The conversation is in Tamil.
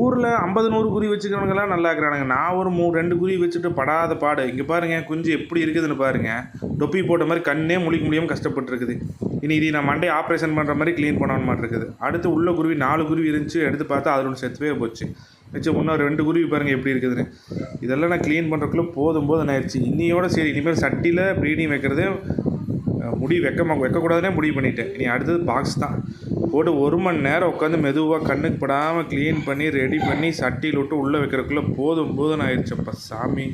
ஊரில் 50 100 குருவி வச்சுக்கிறவங்கலாம் நல்லா இருக்கிறானுங்க. நான் ஒரு 2 குருவி வச்சுட்டு படாத பாடு. இங்கே பாருங்கள் குஞ்சு எப்படி இருக்குதுன்னு பாருங்கள். தொப்பி போட்ட மாதிரி கண்ணே முழிக்க முடியாமல் கஷ்டப்பட்டுருக்குது. இனி இது நான் மண்டே ஆப்ரேஷன் பண்ணுற மாதிரி க்ளீன் பண்ணணும் மாதிரி இருக்குது. அடுத்து உள்ள குருவி 4 குருவி இருந்துச்சு. எடுத்து பார்த்தா அதில் ஒன்று செத்துவே போச்சு. மிச்சம் இன்னும் 2 குருவி பாருங்கள் எப்படி இருக்குதுன்னு. இதெல்லாம் நான் க்ளீன் பண்ணுறதுக்குள்ளே போதும் ஆயிடுச்சு. இன்னையோட சரி இனிமேல் சட்டியில் ப்ரீடிங் வைக்கிறதே முடி வைக்கக்கூடாதுனே முடிவு பண்ணிட்டேன். இனி அடுத்தது பாக்ஸ் தான் போட்டு 1 மணி நேரம் உட்காந்து மெதுவாக கண்ணுக்கு படாமல் க்ளீன் பண்ணி ரெடி பண்ணி சட்டியில் விட்டு உள்ளே வைக்கிறதுக்குள்ளே போதும் ஆயிடுச்சப்பா சாமி.